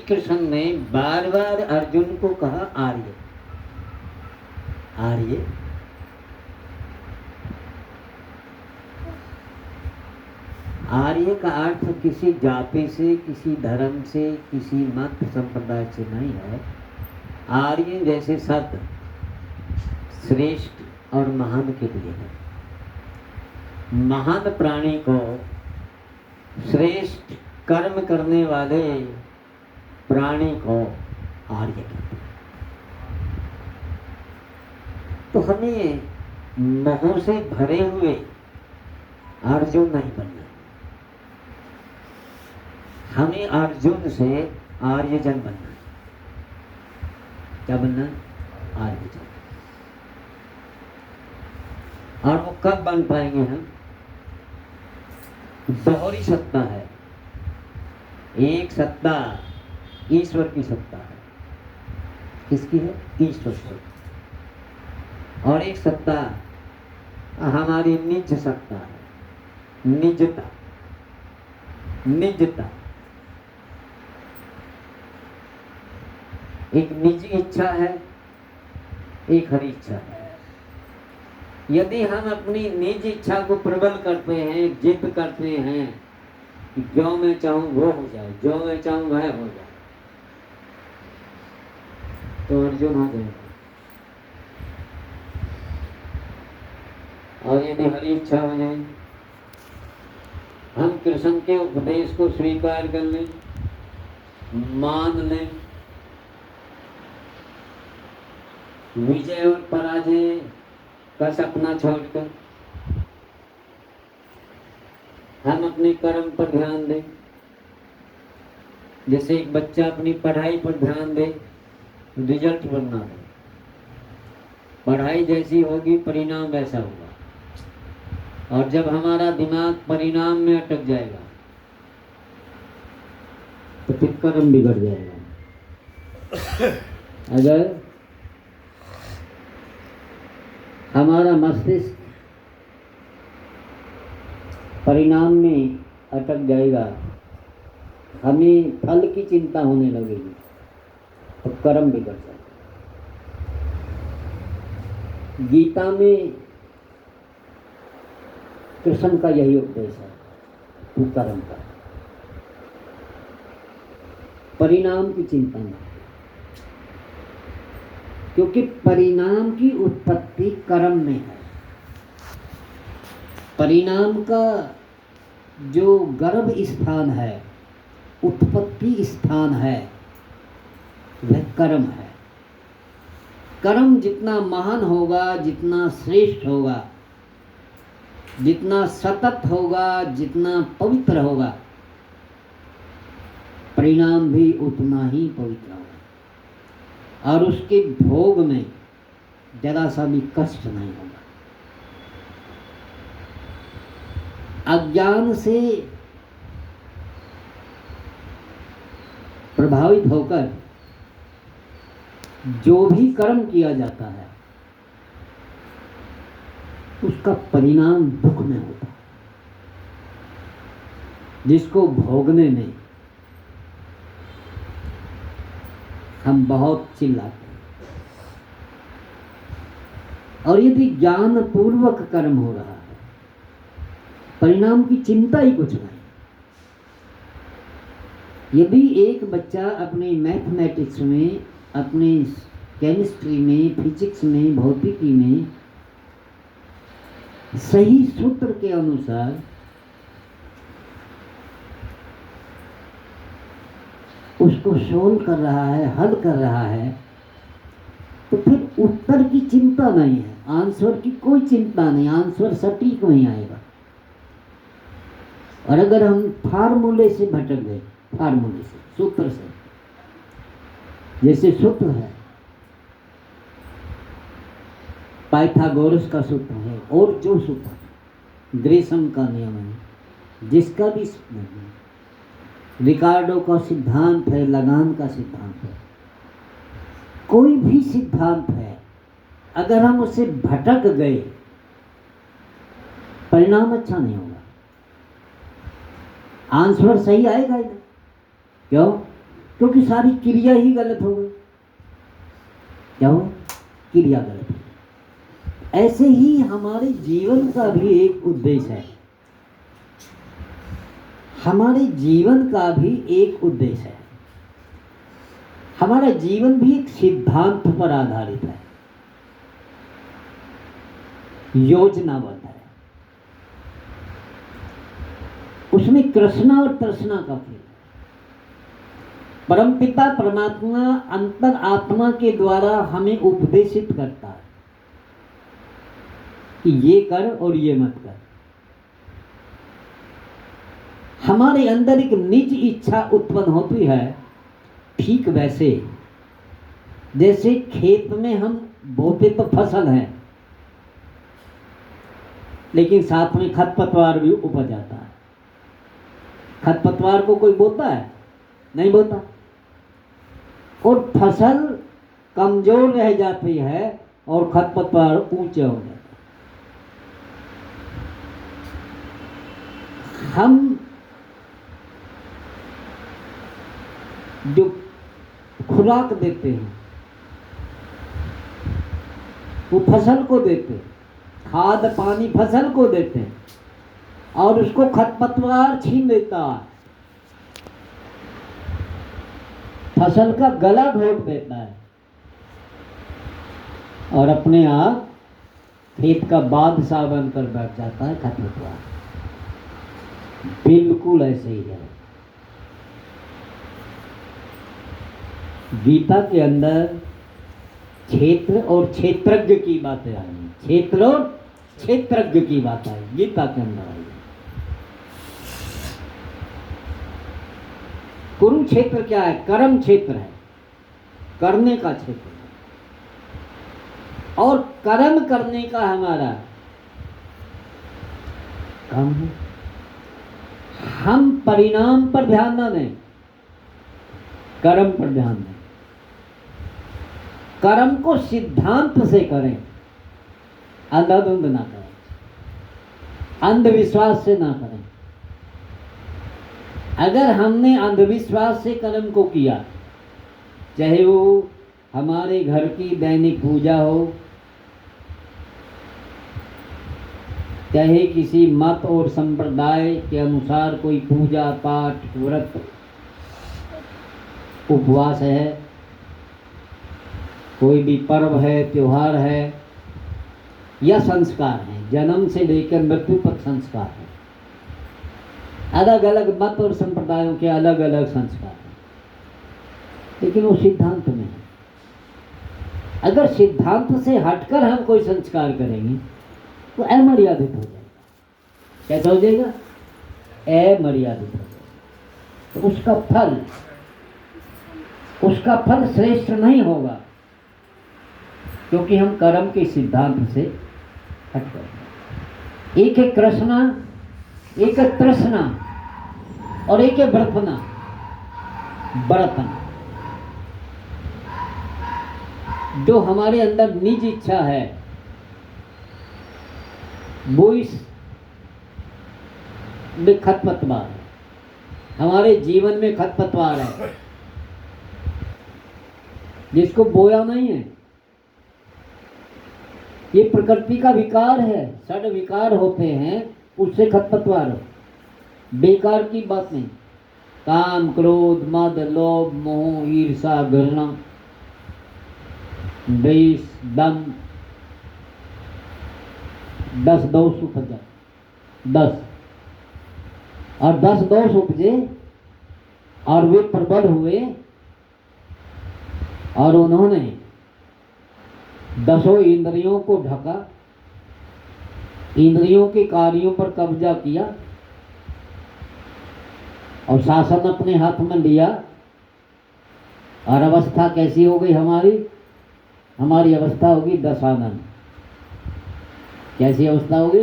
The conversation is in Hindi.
कृष्ण ने बार बार अर्जुन को कहा आर्य आर्य। आर्य का अर्थ किसी जाति से, किसी धर्म से, किसी मत संप्रदाय से नहीं है। आर्य जैसे शब्द श्रेष्ठ और महान के लिए है। महान प्राणी को श्रेष्ठ कर्म करने वाले प्राणी को आर्य कहते हैं। तो हमें मोह से भरे हुए अर्जुन नहीं बनना, हमें अर्जुन से आर्यजन बनना है। क्या बनना? आर्यजन। और वो कब बन पाएंगे हम? दोहरी सत्ता है। एक सत्ता ईश्वर की सत्ता है। किसकी है? ईश्वर की। और एक सत्ता हमारी निज सत्ता है, निजता। निजता एक निज इच्छा है, एक हरि इच्छा है। यदि हम अपनी निज इच्छा को प्रबल करते हैं, जिद करते हैं कि जो मैं चाहूं वो हो जाए, जो मैं चाहूं वह हो जाए, तो अर्जुन हो जाएगा। और यदि हरि इच्छा हो जाए, हम कृष्ण के उपदेश को स्वीकार कर लें, मान लें, विजय और पराजय का सपना छोड़कर हम अपने कर्म पर ध्यान दें। जैसे एक बच्चा अपनी पढ़ाई पर ध्यान दे, रिजल्ट बनना है। पढ़ाई जैसी होगी परिणाम वैसा होगा। और जब हमारा दिमाग परिणाम में अटक जाएगा तो फिर कर्म बिगड़ जाएगा। अगर हमारा मस्तिष्क परिणाम में अटक जाएगा, हमें फल की चिंता होने लगेगी, तो कर्म बिगड़ जाएगा। गीता में कृष्ण का यही उपदेश है, तू कर्म कर, परिणाम की चिंता नहीं। क्योंकि परिणाम की उत्पत्ति कर्म में है। परिणाम का जो गर्भ स्थान है, उत्पत्ति स्थान है, वह कर्म है। कर्म जितना महान होगा, जितना श्रेष्ठ होगा, जितना सतत होगा, जितना पवित्र होगा, परिणाम भी उतना ही पवित्र होगा। और उसके भोग में जरा सा भी कष्ट नहीं होगा। अज्ञान से प्रभावित होकर जो भी कर्म किया जाता है, उसका परिणाम दुख में होता है, जिसको भोगने में हम बहुत चिल्लाते हैं। और यदि ज्ञान पूर्वक कर्म हो रहा है, परिणाम की चिंता ही कुछ नहीं। यदि एक बच्चा अपने मैथमेटिक्स में, अपने केमिस्ट्री में, फिजिक्स में, भौतिकी में सही सूत्र के अनुसार उसको सोल्व कर रहा है, हल कर रहा है, तो फिर उत्तर की चिंता नहीं है, आंसर की कोई चिंता नहीं, आंसर सटीक नहीं आएगा। और अगर हम फार्मूले से भटक गए, फार्मूले से, सूत्र से, जैसे सूत्र है, पाइथागोरस का सूत्र है, और जो सूत्र ग्रेसम का नियम है, जिसका भी नहीं, रिकार्डो का सिद्धांत है, लगान का सिद्धांत है, कोई भी सिद्धांत है, अगर हम उससे भटक गए, परिणाम अच्छा नहीं होगा, आंसर सही आएगा ही नहीं। क्यों? क्योंकि सारी क्रिया ही गलत हो गई। क्या हो? क्रिया गलत हो गई। ऐसे ही हमारे जीवन का भी एक उद्देश्य है, हमारे जीवन का भी एक उद्देश्य है। हमारा जीवन भी एक सिद्धांत पर आधारित है, योजनाबद्ध है। उसमें कृष्णा और तृष्णा का खेल। परमपिता परमात्मा अंतर आत्मा के द्वारा हमें उपदेशित करता है कि ये कर और ये मत कर। हमारे अंदर एक निज इच्छा उत्पन्न होती है, ठीक वैसे जैसे खेत में हम बोते तो फसल है, लेकिन साथ में खरपतवार भी उपज जाता है। खरपतवार को कोई बोता है? नहीं बोता। और फसल कमजोर रह जाती है और खरपतवार ऊंचे हो जाते हैं। हम जो खुराक देते हैं वो फसल को देते हैं, खाद पानी फसल को देते हैं, और उसको खरपतवार छीन लेता है, फसल का गला घोट देता है और अपने आप खेत का बादशाह बनकर बैठ जाता है खरपतवार। बिल्कुल ऐसे ही है। गीता के अंदर क्षेत्र और क्षेत्रज्ञ की बातें आई, क्षेत्र और क्षेत्रज्ञ की बात आई, गीता के अंदर आई। कुरुक्षेत्र क्या है? कर्म क्षेत्र है, करने का क्षेत्र है, और कर्म करने का हमारा काम है। हम परिणाम पर ध्यान न दें, कर्म पर ध्यान दें। कर्म को सिद्धांत से करें, अंधाधुंध ना करें, अंधविश्वास से ना करें। अगर हमने अंधविश्वास से कर्म को किया, चाहे वो हमारे घर की दैनिक पूजा हो, चाहे किसी मत और संप्रदाय के अनुसार कोई पूजा पाठ व्रत उपवास है, कोई भी पर्व है, त्योहार है, या संस्कार है, जन्म से लेकर मृत्यु तक संस्कार है। अलग अलग मत और संप्रदायों के अलग अलग संस्कार हैं, लेकिन वो सिद्धांत में है। अगर सिद्धांत से हटकर हम कोई संस्कार करेंगे तो अमर्यादित हो जाएगा। कैसा हो जाएगा? अमर्यादित हो जाएगा। तो उसका फल श्रेष्ठ नहीं होगा, क्योंकि हम कर्म के सिद्धांत से हटकर। एक है कृष्णा, एक है तृष्णा, और एक है बर्तना, बर्तना। जो हमारे अंदर निज इच्छा है वो इस में खरपतवार है, हमारे जीवन में खरपतवार है, जिसको बोया नहीं है। ये प्रकृति का विकार है, षड विकार होते हैं, उससे खरपतवार हो। बेकार की बात नहीं। काम, क्रोध, मद, लोभ, मोह, ईर्षा, घृणा, द्वेष, दम, 10 दोष उपजा, 10 और 10 दोष उपजे और वे प्रबल हुए और उन्होंने 10 इंद्रियों को ढका, इंद्रियों के कार्यों पर कब्जा किया और शासन अपने हाथ में लिया। और अवस्था कैसी हो गई हमारी अवस्था होगी दशानन। कैसी अवस्था होगी?